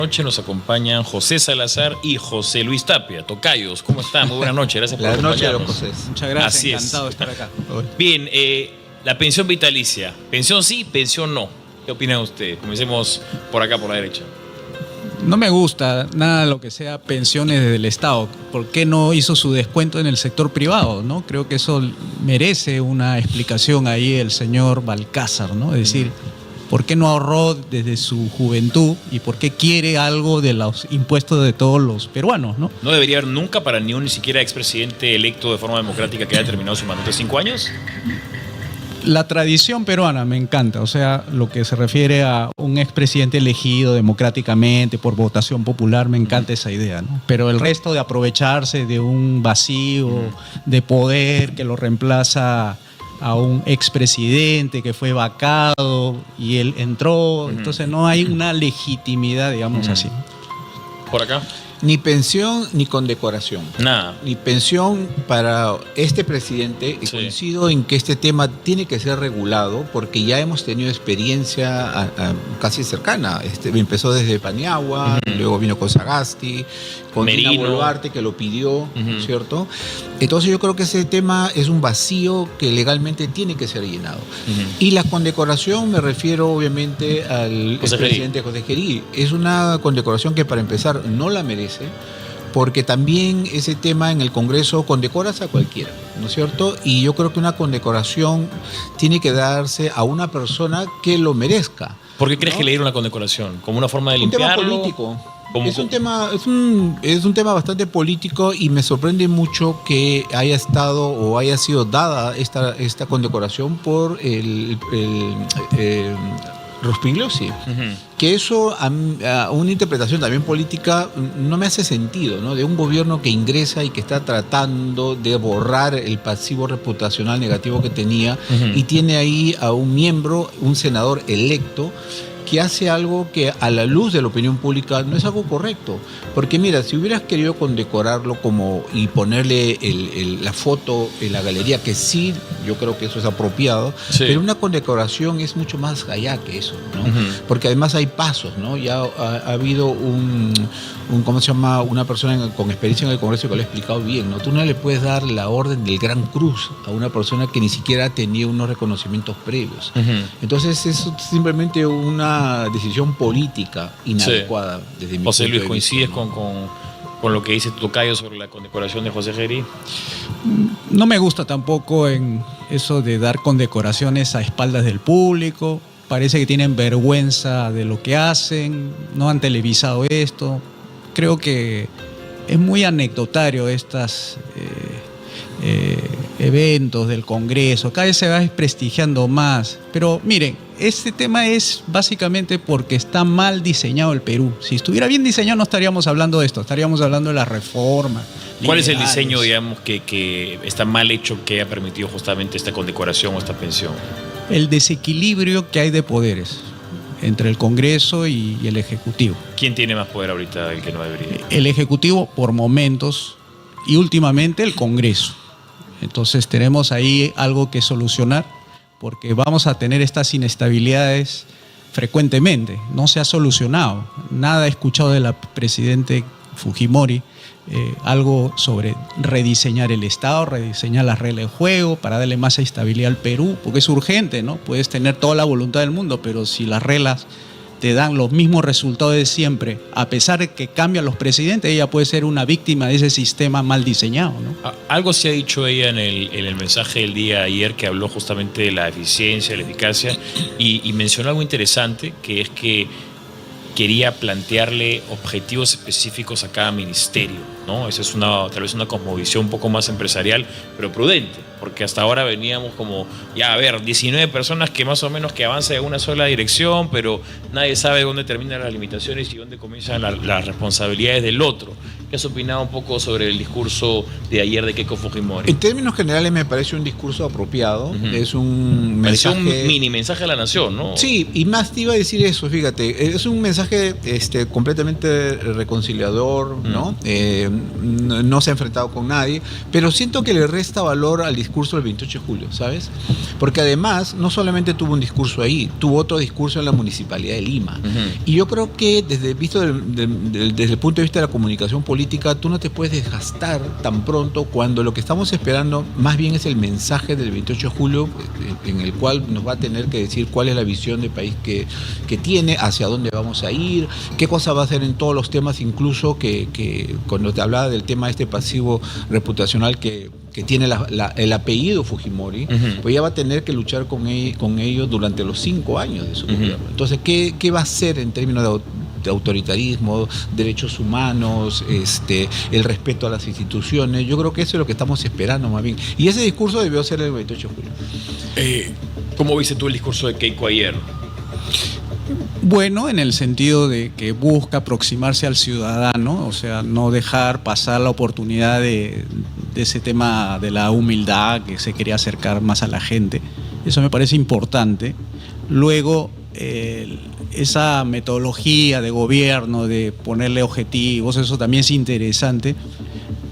Noche nos acompañan José Salazar y José Luis Tapia. Tocayos, ¿cómo están? Muy buenas noches, gracias por acompañarnos. José. Muchas gracias, Así encantado es. de estar acá. Bien, la pensión vitalicia. Pensión sí, pensión no. ¿Qué opinan ustedes? Comencemos por acá, por la derecha. No me gusta nada lo que sea pensiones del Estado. ¿Por qué no hizo su descuento en el sector privado, no? Creo que eso merece una explicación ahí el señor Balcázar, ¿no? Es decir, ¿por qué no ahorró desde su juventud y por qué quiere algo de los impuestos de todos los peruanos, ¿no? ¿No debería haber nunca para ni siquiera expresidente electo de forma democrática que haya terminado su mandato de 5 años? La tradición peruana me encanta, o sea, lo que se refiere a un expresidente elegido democráticamente por votación popular, me encanta esa idea, ¿no? Pero el resto de aprovecharse de un vacío de poder que lo reemplaza a un expresidente que fue vacado y él entró, entonces no hay una legitimidad, digamos así. ¿Por acá? Ni pensión ni condecoración. Nada. Ni pensión para este presidente. Y Sí. coincido en que este tema tiene que ser regulado porque ya hemos tenido experiencia casi cercana. Empezó desde Paniagua, luego vino con Sagasti, con Dina Merino. Boluarte que lo pidió, ¿cierto? Entonces yo creo que ese tema es un vacío que legalmente tiene que ser llenado. Y la condecoración me refiero obviamente al José expresidente José Gerí. Es una condecoración que para empezar no la merece, porque también ese tema en el Congreso condecoras a cualquiera, ¿no es cierto? Y yo creo que una condecoración tiene que darse a una persona que lo merezca. ¿Por qué crees ¿no? que le dieron la condecoración? ¿Como una forma de Un tema limpiarlo? político. ¿Cómo? Es un tema bastante político y me sorprende mucho que haya estado o haya sido dada esta condecoración por el Rospigliosi. Que eso a una interpretación también política no me hace sentido, ¿no? De un gobierno que ingresa y que está tratando de borrar el pasivo reputacional negativo que tenía y tiene ahí a un miembro, un senador electo, que hace algo que a la luz de la opinión pública no es algo correcto. Porque mira, si hubieras querido condecorarlo y ponerle la foto en la galería, que sí, yo creo que eso es apropiado, Sí. pero una condecoración es mucho más allá que eso, ¿no? Porque además hay pasos, ¿no? Ya ha habido ¿cómo se llama? Una persona con experiencia en el Congreso que lo ha explicado bien, ¿no? Tú no le puedes dar la orden del Gran Cruz a una persona que ni siquiera ha tenido unos reconocimientos previos. Entonces eso es simplemente una decisión política inadecuada desde mi José punto Luis, de ¿coincides vista, ¿no? con lo que dice tu tocayo sobre la condecoración de José Gerí? No me gusta tampoco en eso de dar condecoraciones a espaldas del público. Parece que tienen vergüenza de lo que hacen, no han televisado esto. Creo que es muy anecdotario estos eventos del Congreso. Cada vez se va desprestigiando más. Pero miren, este tema es básicamente porque está mal diseñado el Perú. Si estuviera bien diseñado no estaríamos hablando de esto, estaríamos hablando de la reforma. ¿Cuál es el liberales. diseño, digamos, que está mal hecho que haya permitido justamente esta condecoración o esta pensión? El desequilibrio que hay de poderes entre el Congreso y el Ejecutivo. ¿Quién tiene más poder ahorita del que no debería? El Ejecutivo por momentos y últimamente el Congreso. Entonces tenemos ahí algo que solucionar porque vamos a tener estas inestabilidades frecuentemente. No se ha solucionado. Nada he escuchado de la presidente Fujimori algo sobre rediseñar el Estado, rediseñar las reglas de juego para darle más estabilidad al Perú, porque es urgente, ¿no? Puedes tener toda la voluntad del mundo, pero si las reglas te dan los mismos resultados de siempre, a pesar de que cambian los presidentes, ella puede ser una víctima de ese sistema mal diseñado, ¿no? Algo se ha dicho ella en el mensaje del día de ayer, que habló justamente de la eficiencia, la eficacia, y mencionó algo interesante, que es que quería plantearle objetivos específicos a cada ministerio, ¿no? Esa es tal vez una cosmovisión un poco más empresarial, pero prudente, porque hasta ahora veníamos como, ya a ver, 19 personas que más o menos que avanzan en una sola dirección, pero nadie sabe dónde terminan las limitaciones y dónde comienzan las responsabilidades del otro. ¿Qué has opinado un poco sobre el discurso de ayer de Keiko Fujimori? En términos generales me parece un discurso apropiado, es un Pareció mensaje... un mini mensaje a la nación, ¿no? Sí, y más te iba a decir eso, fíjate, es un mensaje completamente reconciliador, ¿no? no se ha enfrentado con nadie, pero siento que le resta valor al discurso del 28 de julio, ¿sabes? Porque además no solamente tuvo un discurso ahí, tuvo otro discurso en la Municipalidad de Lima. Y yo creo que desde el punto de vista de la comunicación política, tú no te puedes desgastar tan pronto cuando lo que estamos esperando más bien es el mensaje del 28 de julio, en el cual nos va a tener que decir cuál es la visión de país que tiene, hacia dónde vamos a ir, qué cosa va a hacer en todos los temas, incluso que cuando te hablaba del tema este pasivo reputacional que tiene el apellido Fujimori, pues ya va a tener que luchar con ellos durante los 5 años de su gobierno. Entonces, ¿qué va a hacer en términos de autoritarismo, derechos humanos, el respeto a las instituciones? Yo creo que eso es lo que estamos esperando más bien. Y ese discurso debió ser el 28 de julio. ¿Cómo viste tú el discurso de Keiko ayer? Bueno, en el sentido de que busca aproximarse al ciudadano, o sea, no dejar pasar la oportunidad de ese tema de la humildad, que se quería acercar más a la gente. Eso me parece importante. Luego, esa metodología de gobierno, de ponerle objetivos, eso también es interesante,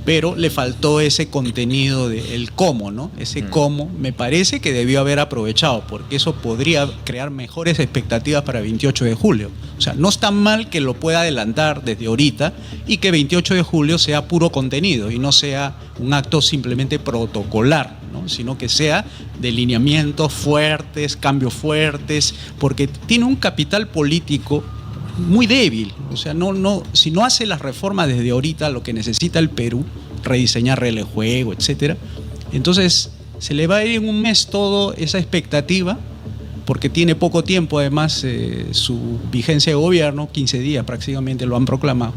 pero le faltó ese contenido del cómo, ¿no? Ese cómo me parece que debió haber aprovechado, porque eso podría crear mejores expectativas para 28 de julio. O sea, no está mal que lo pueda adelantar desde ahorita y que 28 de julio sea puro contenido y no sea un acto simplemente protocolar, ¿no? Sino que sea de lineamientos fuertes, cambios fuertes, porque tiene un capital político muy débil. O sea, si no hace las reformas desde ahorita, lo que necesita el Perú, rediseñar reglas de juego, etcétera, entonces se le va a ir en un mes todo esa expectativa, porque tiene poco tiempo además su vigencia de gobierno, 15 días prácticamente lo han proclamado,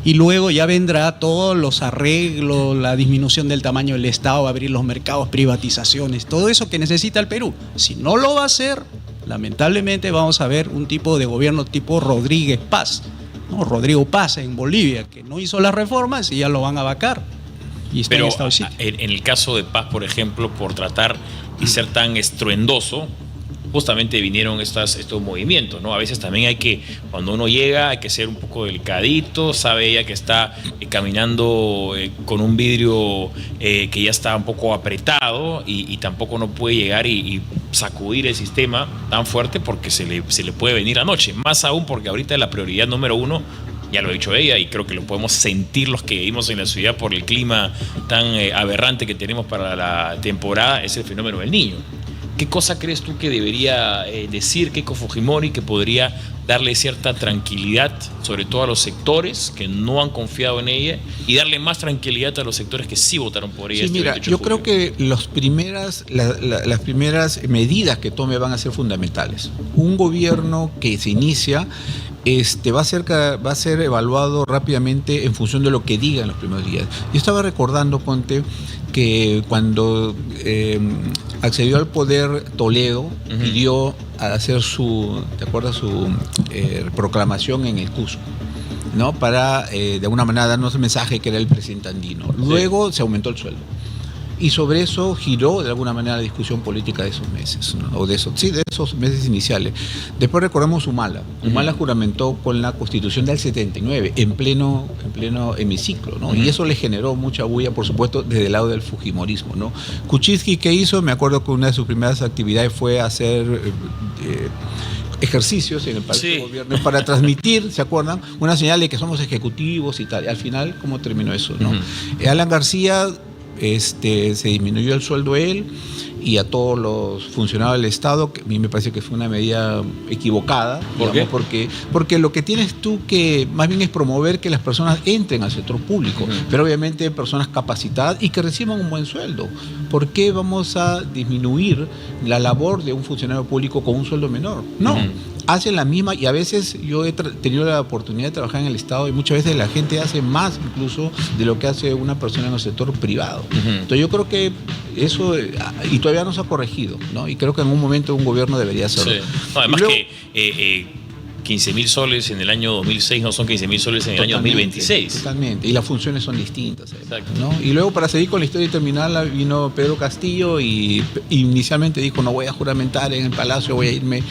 y luego ya vendrá todos los arreglos, la disminución del tamaño del Estado, abrir los mercados, privatizaciones, todo eso que necesita el Perú. Si no lo va a hacer, lamentablemente vamos a ver un tipo de gobierno tipo Rodríguez Paz, ¿no? Rodrigo Paz en Bolivia, que no hizo las reformas y ya lo van a vacar. Y está pero en estado de sitio. En el caso de Paz, por ejemplo, por tratar de ser tan estruendoso, justamente vinieron estos movimientos, ¿no? A veces también hay que, cuando uno llega, hay que ser un poco delicadito, sabe ella que está caminando con un vidrio que ya está un poco apretado y tampoco no puede llegar y sacudir el sistema tan fuerte porque se le puede venir anoche. Más aún porque ahorita la prioridad número 1, ya lo ha dicho ella y creo que lo podemos sentir los que vivimos en la ciudad por el clima tan aberrante que tenemos para la temporada, es el fenómeno del Niño. ¿Qué cosa crees tú que debería decir Keiko Fujimori que podría darle cierta tranquilidad, sobre todo a los sectores que no han confiado en ella, y darle más tranquilidad a los sectores que sí votaron por ella? Sí, mira, yo creo que las primeras medidas que tome van a ser fundamentales. Un gobierno que se inicia va a ser evaluado rápidamente en función de lo que diga en los primeros días. Yo estaba recordando, ponte, que cuando accedió al poder Toledo, pidió hacer su proclamación en el Cusco, ¿no? Para de alguna manera darnos el mensaje que era el presidente andino. Luego se aumentó el sueldo. Y sobre eso giró de alguna manera la discusión política de esos meses, ¿no? De esos meses iniciales. Después recordamos Humala. Humala juramentó con la Constitución del 79, en pleno hemiciclo, ¿no? Y eso le generó mucha bulla, por supuesto, desde el lado del fujimorismo, ¿no? Kuczynski, ¿qué hizo? Me acuerdo que una de sus primeras actividades fue hacer ejercicios en el Palacio de Gobierno para transmitir, ¿se acuerdan? Una señal de que somos ejecutivos y tal. Y al final, ¿cómo terminó eso, no? Alan García se disminuyó el sueldo a él y a todos los funcionarios del Estado, que a mí me parece que fue una medida equivocada. ¿Por qué? Porque lo que tienes tú que más bien es promover que las personas entren al sector público, pero obviamente personas capacitadas y que reciban un buen sueldo. ¿Por qué vamos a disminuir la labor de un funcionario público con un sueldo menor? No. Hacen la misma, y a veces yo he tenido la oportunidad de trabajar en el Estado y muchas veces la gente hace más incluso de lo que hace una persona en el sector privado. Entonces yo creo que eso, y todavía no se ha corregido, ¿no? Y creo que en un momento un gobierno debería hacerlo. Sí. No, además luego, que 15.000 soles en el año 2006 no son 15.000 soles en el año 2026. Totalmente, y las funciones son distintas. Exacto. ¿No? Y luego, para seguir con la historia y terminarla, vino Pedro Castillo y inicialmente dijo: no voy a juramentar en el Palacio, voy a irme,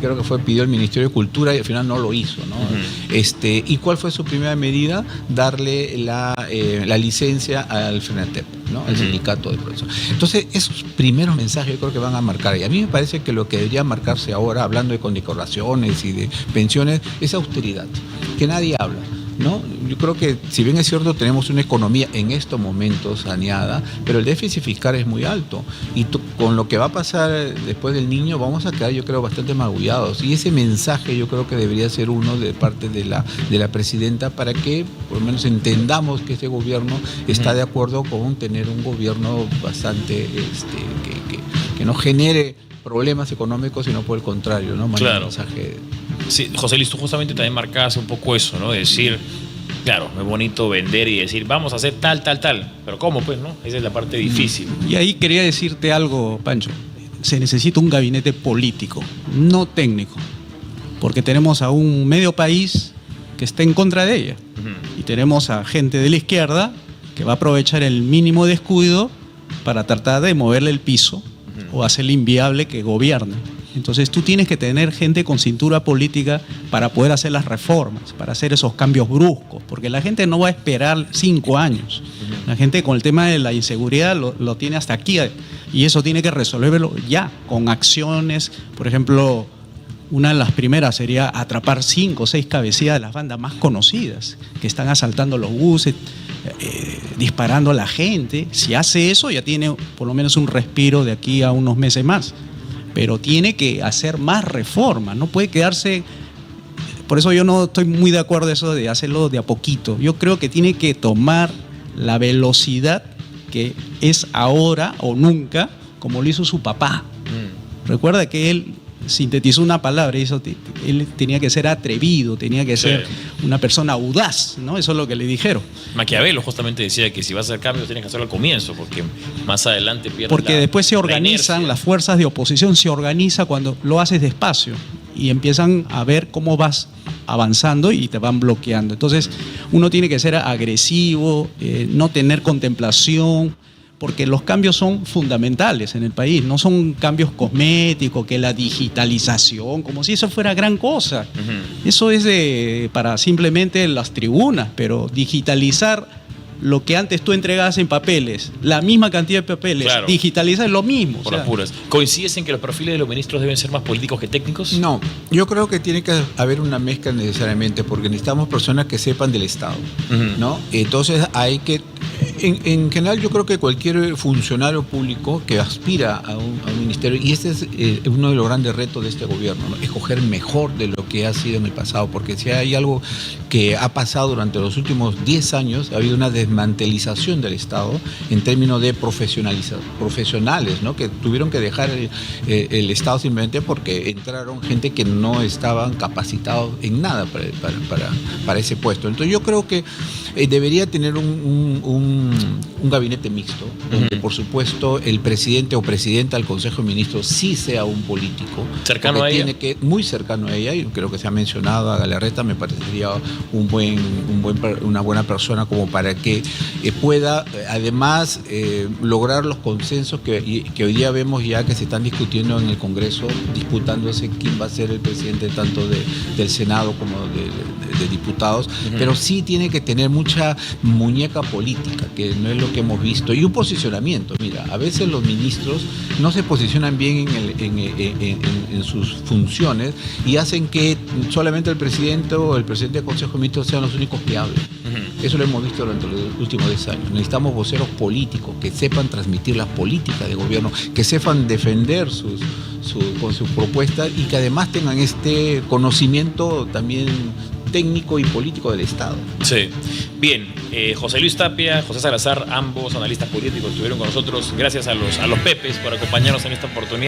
creo que pidió el Ministerio de Cultura, y al final no lo hizo, ¿no? ¿Y cuál fue su primera medida? Darle la licencia al FENATEP, ¿no? Al sindicato de profesores. Entonces, esos primeros mensajes yo creo que van a marcar. Y a mí me parece que lo que debería marcarse ahora, hablando de condecoraciones y de pensiones, es austeridad, que nadie habla, ¿no? Yo creo que, si bien es cierto, tenemos una economía en estos momentos saneada, pero el déficit fiscal es muy alto. Y con lo que va a pasar después del Niño, vamos a quedar, yo creo, bastante magullados. Y ese mensaje yo creo que debería ser uno de parte de la presidenta, para que por lo menos entendamos que este gobierno está de acuerdo con tener un gobierno bastante que no genere problemas económicos, sino por el contrario, ¿no? Claro. Mensaje. Sí, José Luis, tú justamente también marcabas un poco eso, ¿no? Decir, claro, es bonito vender y decir, vamos a hacer tal, pero ¿cómo, pues, no? Esa es la parte difícil. Y ahí quería decirte algo, Pancho. Se necesita un gabinete político, no técnico, porque tenemos a un medio país que está en contra de ella. Y tenemos a gente de la izquierda que va a aprovechar el mínimo descuido para tratar de moverle el piso o hacerle inviable que gobierne. Entonces tú tienes que tener gente con cintura política para poder hacer las reformas, para hacer esos cambios bruscos, porque la gente no va a esperar 5 años. La gente, con el tema de la inseguridad, lo tiene hasta aquí, y eso tiene que resolverlo ya, con acciones. Por ejemplo, una de las primeras sería atrapar 5 o 6 cabecillas de las bandas más conocidas, que están asaltando los buses, disparando a la gente. Si hace eso, ya tiene por lo menos un respiro de aquí a unos meses más. Pero tiene que hacer más reformas, no puede quedarse. Por eso yo no estoy muy de acuerdo en eso de hacerlo de a poquito. Yo creo que tiene que tomar la velocidad que es ahora o nunca, como lo hizo su papá. Recuerda que él sintetizó una palabra, él tenía que ser atrevido, tenía que ser una persona audaz, ¿no? Eso es lo que le dijeron. Maquiavelo justamente decía que si vas a hacer cambios tienes que hacerlo al comienzo, porque más adelante pierdes. Porque después se organizan, las fuerzas de oposición se organizan cuando lo haces despacio y empiezan a ver cómo vas avanzando y te van bloqueando. Entonces uno tiene que ser agresivo, no tener contemplación, porque los cambios son fundamentales en el país, no son cambios cosméticos, que la digitalización, como si eso fuera gran cosa. Eso es para simplemente las tribunas, pero digitalizar lo que antes tú entregabas en papeles, la misma cantidad de papeles, claro, digitalizar lo mismo. Por las puras. ¿Coincides en que los perfiles de los ministros deben ser más políticos que técnicos? No, yo creo que tiene que haber una mezcla necesariamente, porque necesitamos personas que sepan del Estado, ¿no? Entonces hay que... En general, yo creo que cualquier funcionario público que aspira a un ministerio, y este es uno de los grandes retos de este gobierno, ¿no? Escoger mejor de lo que ha sido en el pasado, porque si hay algo que ha pasado durante los últimos 10 años, ha habido una desmantelización del Estado en términos de profesionales, ¿no? Que tuvieron que dejar el Estado simplemente porque entraron gente que no estaban capacitados en nada para ese puesto. Entonces yo creo que debería tener un gabinete mixto, donde por supuesto el presidente o presidenta del Consejo de Ministros sí sea un político. ¿Cercano a ella? Muy cercano a ella, y creo que se ha mencionado a Galarreta, me parecería una buena persona como para que pueda además lograr los consensos que hoy día vemos ya que se están discutiendo en el Congreso, disputándose quién va a ser el presidente tanto del Senado como de diputados, pero sí tiene que tener mucha muñeca política, que no es lo que hemos visto, y un posicionamiento. Mira, a veces los ministros no se posicionan bien en sus funciones y hacen que solamente el presidente o el presidente del Consejo de Ministros sean los únicos que hablen. Eso lo hemos visto durante los últimos 10 años. Necesitamos voceros políticos que sepan transmitir las políticas de gobierno, que sepan defender con sus propuestas, y que además tengan este conocimiento también técnico y político del Estado. Sí. Bien, José Luis Tapia, José Salazar, ambos analistas políticos, estuvieron con nosotros. Gracias a los Pepes por acompañarnos en esta oportunidad.